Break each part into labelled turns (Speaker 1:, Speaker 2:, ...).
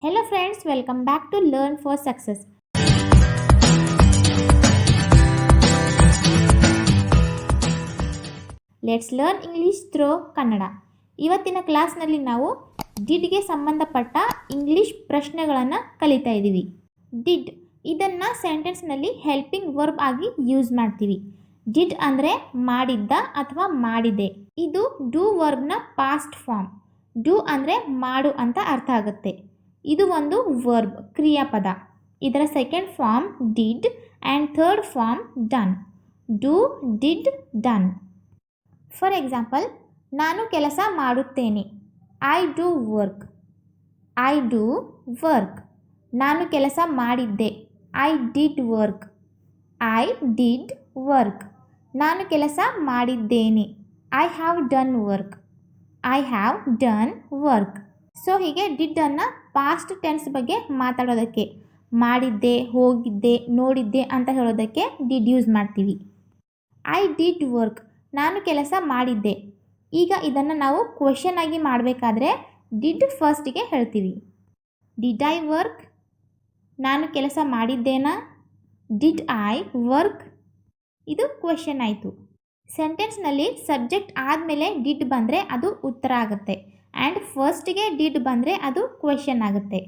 Speaker 1: Hello friends, welcome back to Learn for Success. Let's learn English through Kannada. ಇವತ್ತಿನ ಕ್ಲಾಸ್ನಲ್ಲಿ ನಾವು ಡಿಡ್ಗೆ ಸಂಬಂಧಪಟ್ಟ English ಪ್ರಶ್ನೆಗಳನ್ನು ಕಲಿತಾ ಇದ್ದೀವಿ. ಡಿಡ್ ಇದನ್ನು ಸೆಂಟೆನ್ಸ್ನಲ್ಲಿ ಹೆಲ್ಪಿಂಗ್ ವರ್ಬ್ ಆಗಿ ಯೂಸ್ ಮಾಡ್ತೀವಿ. ಡಿಡ್ ಅಂದರೆ ಮಾಡಿದ್ದ ಅಥವಾ ಮಾಡಿದೆ. ಇದು ಡೂ ವರ್ಬ್ನ ಪಾಸ್ಟ್ ಫಾರ್ಮ್. ಡೂ ಅಂದರೆ ಮಾಡು ಅಂತ ಅರ್ಥ ಆಗುತ್ತೆ. ಇದು ಒಂದು ವರ್ಬ್ ಕ್ರಿಯಾಪದ. ಇದರ second form did and third form done. Do, did, done. For example, ನಾನು ಕೆಲಸ ಮಾಡುತ್ತೇನೆ. I do work. I do work. ನಾನು ಕೆಲಸ ಮಾಡಿದ್ದೆ. I did work. I did work. ನಾನು ಕೆಲಸ ಮಾಡಿದ್ದೇನೆ. I have done work. I have done work. So ಹೀಗೆ ಡಿಡ್ಡನ್ನು ಪಾಸ್ಟ್ ಟೆನ್ಸ್ ಬಗ್ಗೆ ಮಾತಾಡೋದಕ್ಕೆ, ಮಾಡಿದ್ದೆ, ಹೋಗಿದ್ದೆ, ನೋಡಿದ್ದೆ ಅಂತ ಹೇಳೋದಕ್ಕೆ ಡಿಡ್ ಯೂಸ್ ಮಾಡ್ತೀವಿ. I did work. ನಾನು ಕೆಲಸ ಮಾಡಿದ್ದೆ. ಈಗ ಇದನ್ನು ನಾವು ಕ್ವೆಶನ್ ಆಗಿ ಮಾಡಬೇಕಾದ್ರೆ ಡಿಡ್ ಫಸ್ಟಿಗೆ ಹೇಳ್ತೀವಿ. Did I work? ನಾನು ಕೆಲಸ ಮಾಡಿದ್ದೇನಾ? Did I work? ಇದು ಕ್ವೆಶನ್ ಆಯಿತು. ಸೆಂಟೆನ್ಸ್ನಲ್ಲಿ ಸಬ್ಜೆಕ್ಟ್ ಆದಮೇಲೆ ಡಿಡ್ ಬಂದರೆ ಅದು ಉತ್ತರ ಆಗುತ್ತೆ. ಆ್ಯಂಡ್ ಫಸ್ಟಿಗೆ ಡಿಡ್ ಬಂದರೆ ಅದು ಕ್ವೆಶನ್ ಆಗುತ್ತೆ.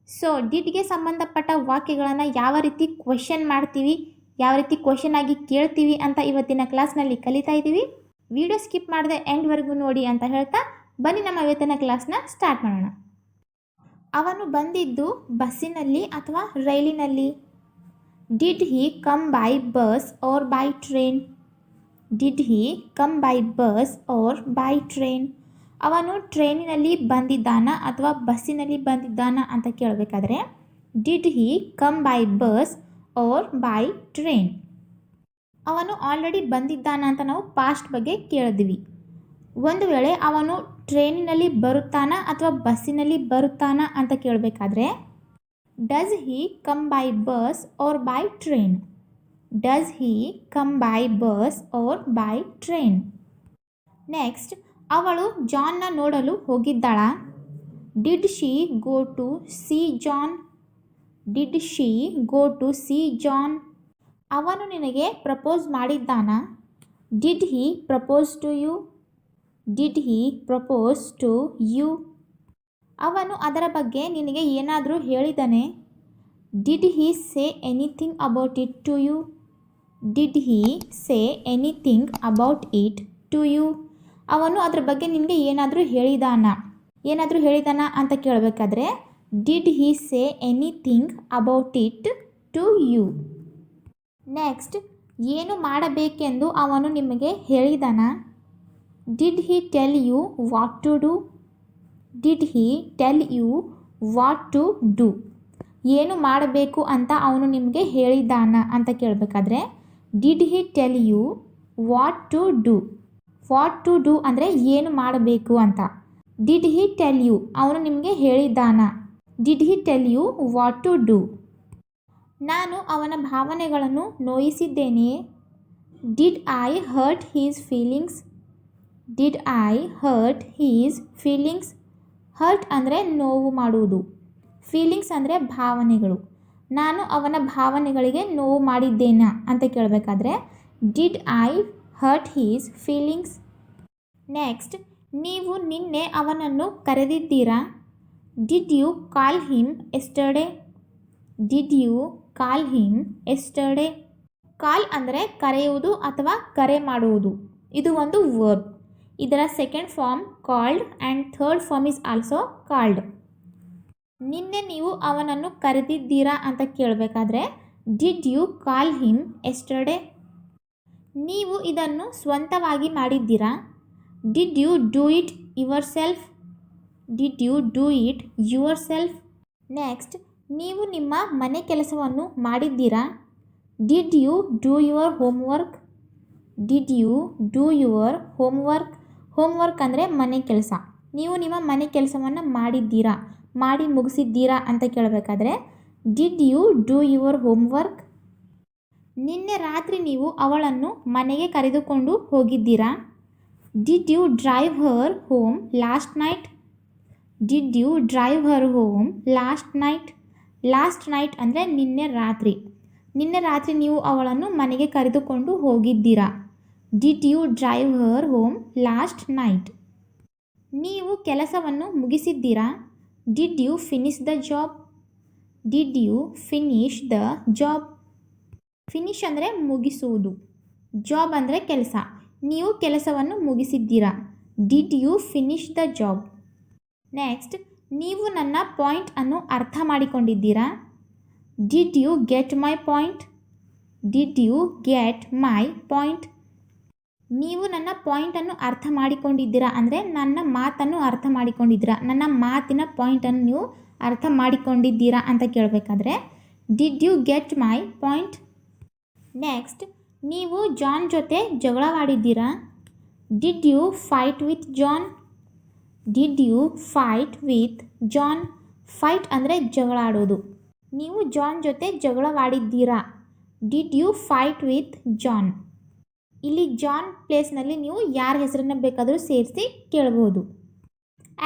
Speaker 1: ಸೊ ಡಿಡ್ಗೆ ಸಂಬಂಧಪಟ್ಟ ವಾಕ್ಯಗಳನ್ನು ಯಾವ ರೀತಿ ಕ್ವೆಶನ್ ಮಾಡ್ತೀವಿ, ಯಾವ ರೀತಿ ಕ್ವೆಶನ್ ಆಗಿ ಕೇಳ್ತೀವಿ ಅಂತ ಇವತ್ತಿನ ಕ್ಲಾಸ್ನಲ್ಲಿ ಕಲಿತಾ ಇದ್ದೀವಿ. ವಿಡಿಯೋ ಸ್ಕಿಪ್ ಮಾಡದೆ ಎಂಡ್ವರೆಗೂ ನೋಡಿ ಅಂತ ಹೇಳ್ತಾ ಬನ್ನಿ ನಮ್ಮ ಇವತ್ತಿನ ಕ್ಲಾಸ್ನ ಸ್ಟಾರ್ಟ್ ಮಾಡೋಣ. ಅವನು ಬಂದಿದ್ದು ಬಸ್ಸಿನಲ್ಲಿ ಅಥವಾ ರೈಲಿನಲ್ಲಿ? Did he come by bus or by train? Did he come by bus or by train? ಅವನು ಟ್ರೈನಿನಲ್ಲಿ ಬಂದಿದ್ದಾನಾ ಅಥವಾ ಬಸ್ಸಿನಲ್ಲಿ ಬಂದಿದ್ದಾನಾ ಅಂತ ಕೇಳಬೇಕಾದ್ರೆ did he come by bus or by train? ಅವನು ಆಲ್ರೆಡಿ ಬಂದಿದ್ದಾನ ಅಂತ ನಾವು ಪಾಸ್ಟ್ ಬಗ್ಗೆ ಕೇಳಿದ್ವಿ. ಒಂದು ವೇಳೆ ಅವನು ಟ್ರೈನಿನಲ್ಲಿ ಬರುತ್ತಾನಾ ಅಥವಾ ಬಸ್ಸಿನಲ್ಲಿ ಬರುತ್ತಾನಾ ಅಂತ ಕೇಳಬೇಕಾದ್ರೆ does he come by bus or by train? Does he come by bus or by train? Next, ಅವಳು ಜಾನ್ನ ನೋಡಲು ಹೋಗಿದ್ದಾಳಾ? Did she go to see John? Did she go to see John? ಅವನು ನಿನಗೆ ಪ್ರಪೋಸ್ ಮಾಡಿದ್ದಾನಾ? Did he propose to you? Did he propose to you? ಅವನು ಅದರ ಬಗ್ಗೆ ನಿನಗೆ ಏನಾದರೂ ಹೇಳಿದಾನೆ? Did he say anything about it to you? Did he say anything about it to you? ಅವನು ಅದ್ರ ಬಗ್ಗೆ ನಿನಗೆ ಏನಾದರೂ ಹೇಳಿದಾನ ಅಂತ ಕೇಳಬೇಕಾದ್ರೆ did he say anything about it to you? Next, ಏನು ಮಾಡಬೇಕೆಂದು ಅವನು ನಿಮಗೆ ಹೇಳಿದಾನ? Did he tell you what to do? Did he tell you what to do? ಏನು ಮಾಡಬೇಕು ಅಂತ ಅವನು ನಿಮಗೆ ಹೇಳಿದಾನ ಅಂತ ಕೇಳಬೇಕಾದ್ರೆ did he tell you what to do? What to do ಅಂದರೆ ಏನು ಮಾಡಬೇಕು ಅಂತ. ಡಿಡ್ ಹಿ ಟೆಲ್ ಯು ಅವನು ನಿಮಗೆ ಹೇಳಿದ್ದಾನ? Did he tell you what to do? ನಾನು ಅವನ ಭಾವನೆಗಳನ್ನು ನೋಯಿಸಿದ್ದೇನೆಯೇ? Did I hurt his feelings? Did I hurt his feelings? Hurt ಅಂದರೆ ನೋವು ಮಾಡುವುದು, ಫೀಲಿಂಗ್ಸ್ ಅಂದರೆ ಭಾವನೆಗಳು. ನಾನು ಅವನ ಭಾವನೆಗಳಿಗೆ ನೋವು ಮಾಡಿದ್ದೇನಾ ಅಂತ ಕೇಳಬೇಕಾದ್ರೆ did I hurt his feelings? Next, ನೀವು ನಿನ್ನೆ ಅವನನ್ನು ಕರೆದಿದ್ದೀರಾ? Did you call him yesterday? Did you call him yesterday? Call ಅಂದರೆ ಕರೆಯುವುದು ಅಥವಾ ಕರೆ ಮಾಡುವುದು. ಇದು ಒಂದು ವರ್ಬ್. ಇದರ second form called and third form is also called. ನಿನ್ನೆ ನೀವು ಅವನನ್ನು ಕರೆದಿದ್ದೀರಾ ಅಂತ ಕೇಳಬೇಕಾದ್ರೆ did you call him yesterday? ನೀವು ಇದನ್ನು ಸ್ವಂತವಾಗಿ ಮಾಡಿದ್ದೀರಾ? Did you do it yourself? Did you do it yourself? Next, ನೀವು ನಿಮ್ಮ ಮನೆ ಕೆಲಸವನ್ನು ಮಾಡಿದ್ದೀರಾ? Did you do your homework? Did you do your homework? Homework ಅಂದರೆ ಮನೆ ಕೆಲಸ. ನೀವು ನಿಮ್ಮ ಮನೆ ಕೆಲಸವನ್ನು ಮಾಡಿದ್ದೀರಾ, ಮಾಡಿ ಮುಗಿಸಿದ್ದೀರಾ ಅಂತ ಕೇಳಬೇಕಾದ್ರೆ did you do your homework? ನಿನ್ನೆ ರಾತ್ರಿ ನೀವು ಅವಳನ್ನು ಮನೆಗೆ ಕರೆದುಕೊಂಡು ಹೋಗಿದ್ದೀರಾ? Did you drive her home last night? Did you drive her home last night. Last night ಅಂದರೆ ನಿನ್ನೆ ರಾತ್ರಿ. ನಿನ್ನೆ ರಾತ್ರಿ ನೀವು ಅವಳನ್ನು ಮನೆಗೆ ಕರೆದುಕೊಂಡು ಹೋಗಿದ್ದೀರಾ. Did you drive her home last night. ನೀವು ಕೆಲಸವನ್ನು ಮುಗಿಸಿದ್ದೀರಾ. Did you finish the job. Did you finish the job. Finish ಅಂದರೆ ಮುಗಿಸುವುದು, ಜಾಬ್ ಅಂದರೆ ಕೆಲಸ. ನೀವು ಕೆಲಸವನ್ನು ಮುಗಿಸಿದ್ದೀರಾ. Did you finish the job. Next, ನೀವು ನನ್ನ ಪಾಯಿಂಟ್ ಅನ್ನು ಅರ್ಥ ಮಾಡಿಕೊಂಡಿದ್ದೀರಾ. Did you get my point. Did you get my point. ನೀವು ನನ್ನ ಪಾಯಿಂಟನ್ನು ಅರ್ಥ ಮಾಡಿಕೊಂಡಿದ್ದೀರಾ ಅಂದರೆ ನನ್ನ ಮಾತನ್ನು ಅರ್ಥ ಮಾಡಿಕೊಂಡಿದ್ದೀರಾ, ನನ್ನ ಮಾತಿನ ಪಾಯಿಂಟನ್ನು ನೀವು ಅರ್ಥ ಮಾಡಿಕೊಂಡಿದ್ದೀರಾ ಅಂತ ಕೇಳಬೇಕಾದ್ರೆ did you get my point. Next, ನೀವು ಜಾನ್ ಜೊತೆ ಜಗಳವಾಡಿದ್ದೀರಾ. Did you fight with John. Did you fight with John. Fight ಅಂದರೆ ಜಗಳಾಡೋದು. ನೀವು ಜಾನ್ ಜೊತೆ ಜಗಳವಾಡಿದ್ದೀರಾ. Did you fight with John. ಇಲ್ಲಿ ಜಾನ್ ಪ್ಲೇಸ್ನಲ್ಲಿ ನೀವು ಯಾರ ಹೆಸರನ್ನು ಬೇಕಾದರೂ ಸೇರಿಸಿ ಕೇಳಬಹುದು.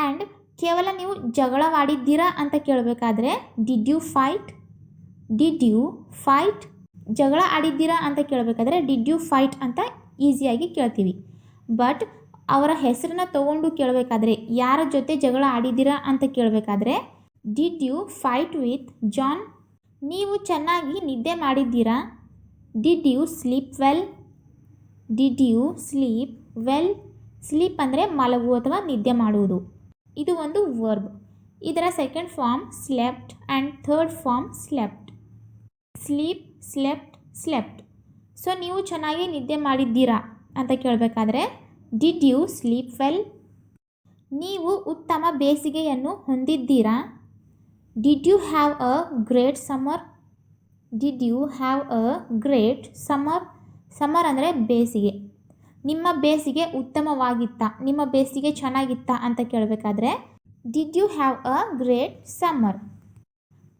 Speaker 1: ಆ್ಯಂಡ್ ಕೇವಲ ನೀವು ಜಗಳವಾಡಿದ್ದೀರಾ ಅಂತ ಕೇಳಬೇಕಾದ್ರೆ did you fight. Did you fight. ಜಗಳ ಆಡಿದ್ದೀರಾ ಅಂತ ಕೇಳಬೇಕಾದ್ರೆ ಡಿಡ್ ಯು ಫೈಟ್ ಅಂತ ಈಸಿಯಾಗಿ ಕೇಳ್ತೀವಿ. ಬಟ್ ಅವರ ಹೆಸರನ್ನ ತೊಗೊಂಡು ಕೇಳಬೇಕಾದ್ರೆ ಯಾರ ಜೊತೆ ಜಗಳ ಆಡಿದ್ದೀರಾ ಅಂತ ಕೇಳಬೇಕಾದ್ರೆ did you fight with John. ನೀವು ಚೆನ್ನಾಗಿ ನಿದ್ದೆ ಮಾಡಿದ್ದೀರಾ. Did you sleep well. Did you sleep well. Sleep ಅಂದರೆ ಮಲಗು ಅಥವಾ ನಿದ್ದೆ ಮಾಡುವುದು. ಇದು ಒಂದು ವರ್ಬ್. ಇದರ second form slept and third form slept. Sleep, slept, slept. So ನೀವು ಚೆನ್ನಾಗಿ ನಿದ್ದೆ ಮಾಡಿದ್ದೀರಾ ಅಂತ ಕೇಳಬೇಕಾದ್ರೆ ಡಿಡ್ ಯು ಸ್ಲೀಪ್ ವೆಲ್. ನೀವು ಉತ್ತಮ ಬೇಸಿಗೆಯನ್ನು ಹೊಂದಿದ್ದೀರಾ. Did you have a great summer. Did you have a great summer. Summer ಅಂದರೆ ಬೇಸಿಗೆ. ನಿಮ್ಮ ಬೇಸಿಗೆ ಉತ್ತಮವಾಗಿತ್ತಾ, ನಿಮ್ಮ ಬೇಸಿಗೆ ಚೆನ್ನಾಗಿತ್ತಾ ಅಂತ ಕೇಳಬೇಕಾದ್ರೆ did you have a great summer.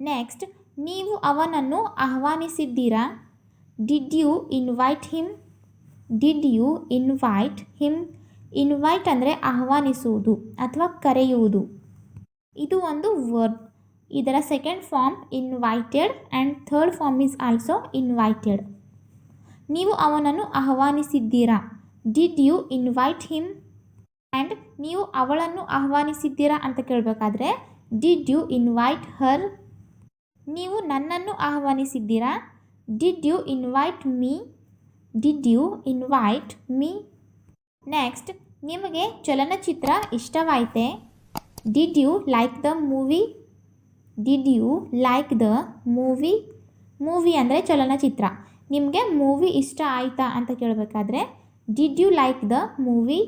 Speaker 1: Next, ನೀವು ಅವನನ್ನು ಆಹ್ವಾನಿಸಿದ್ದೀರಾ. Did you invite him. Did you invite him. Invite ಅಂದರೆ ಆಹ್ವಾನಿಸುವುದು ಅಥವಾ ಕರೆಯುವುದು. ಇದು ಒಂದು ವರ್ಬ್. ಇದರ second form invited and third form is also invited. ನೀವು ಅವನನ್ನು ಆಹ್ವಾನಿಸಿದ್ದೀರಾ. Did you invite him. And ನೀವು ಅವಳನ್ನು ಆಹ್ವಾನಿಸಿದ್ದೀರಾ ಅಂತ ಕೇಳಬೇಕಾದ್ರೆ ಡಿಡ್ ಯು ಇನ್ವೈಟ್ ಹರ್. ನೀವು ನನ್ನನ್ನು ಆಹ್ವಾನಿಸಿದ್ದೀರಾ. Did you invite me. Did you invite me. Next, ನಿಮಗೆ ಚಲನಚಿತ್ರ ಇಷ್ಟವಾಯಿತೆ. Did you like the movie. Did you like the movie. Movie ಅಂದರೆ ಚಲನಚಿತ್ರ. ನಿಮಗೆ ಮೂವಿ ಇಷ್ಟ ಆಯಿತಾ ಅಂತ ಕೇಳಬೇಕಾದ್ರೆ did you like the movie.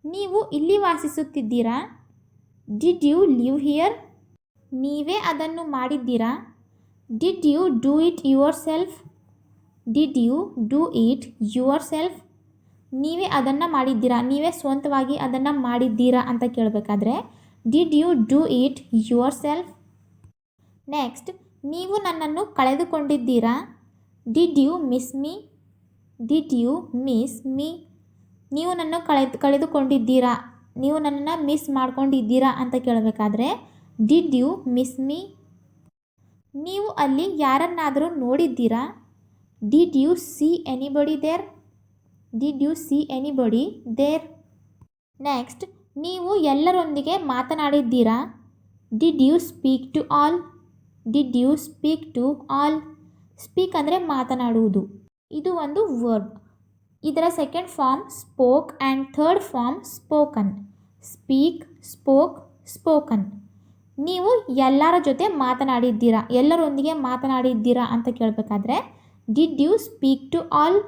Speaker 1: ನೀವು ಇಲ್ಲಿ ವಾಸಿಸುತ್ತಿದ್ದೀರಾ. Did you live here. ನೀವೇ ಅದನ್ನು ಮಾಡಿದ್ದೀರಾ. Did you do it yourself. Did you do it yourself. ನೀವೇ ಅದನ್ನು ಮಾಡಿದ್ದೀರಾ, ನೀವೇ ಸ್ವಂತವಾಗಿ ಅದನ್ನು ಮಾಡಿದ್ದೀರಾ ಅಂತ ಕೇಳಬೇಕಾದ್ರೆ did you do it yourself. Next, ನೀವು ನನ್ನನ್ನು ಕಳೆದುಕೊಂಡಿದ್ದೀರಾ. Did you miss me. Did you miss me. ನೀವು ನನ್ನ ಕಳೆದುಕೊಂಡಿದ್ದೀರಾ, ನೀವು ನನ್ನನ್ನು ಮಿಸ್ ಮಾಡ್ಕೊಂಡಿದ್ದೀರಾ ಅಂತ ಕೇಳಬೇಕಾದ್ರೆ ಡಿಡ್ ಯು ಮಿಸ್ ಮೀ. ನೀವು ಅಲ್ಲಿ ಯಾರನ್ನಾದರೂ ನೋಡಿದ್ದೀರಾ. Did you see anybody there. Did you see anybody there. Next, ನೀವು ಎಲ್ಲರೊಂದಿಗೆ ಮಾತನಾಡಿದ್ದೀರಾ. Did you speak to all. Did you speak to all. Speak ಅಂದರೆ ಮಾತನಾಡುವುದು. ಇದು ಒಂದು ವರ್ಬ್. ಇದರ second form spoke and third form spoken. Speak, spoke, spoken. ನೀವು ಎಲ್ಲರ ಜೊತೆ ಮಾತನಾಡಿದ್ದೀರಾ, ಎಲ್ಲರೊಂದಿಗೆ ಮಾತನಾಡಿದ್ದೀರಾ ಅಂತ ಕೇಳಬೇಕಾದ್ರೆ did you speak to all.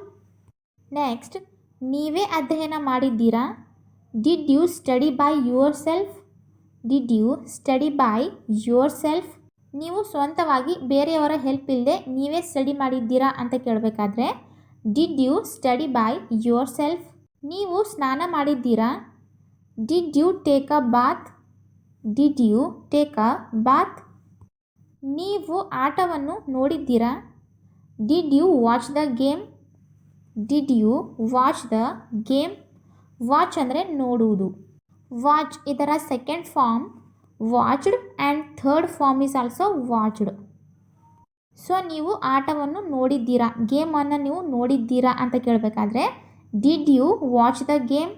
Speaker 1: Next, ನೀವೇ ಅಧ್ಯಯನ ಮಾಡಿದ್ದೀರಾ. Did you study by yourself. Did you study by yourself. ನೀವು ಸ್ವಂತವಾಗಿ ಬೇರೆಯವರ ಹೆಲ್ಪ್ ಇಲ್ಲದೆ ನೀವೇ ಸ್ಟಡಿ ಮಾಡಿದ್ದೀರಾ ಅಂತ ಕೇಳಬೇಕಾದ್ರೆ did you study by yourself. ನೀವು ಸ್ನಾನ ಮಾಡಿದ್ದೀರಾ. Did you take a bath. Did you take a bath. ನೀವು ಆಟವನ್ನು ನೋಡಿದ್ದೀರಾ. Did you watch the game. Did you watch the game. Watch ಅಂದರೆ ನೋಡುವುದು. ವಾಚ್ ಇದರ second form watched and third form is also watched. So ನೀವು ಆಟವನ್ನು ನೋಡಿದ್ದೀರಾ, ಗೇಮನ್ನು ನೀವು ನೋಡಿದ್ದೀರಾ ಅಂತ ಕೇಳಬೇಕಾದ್ರೆ did you watch the game,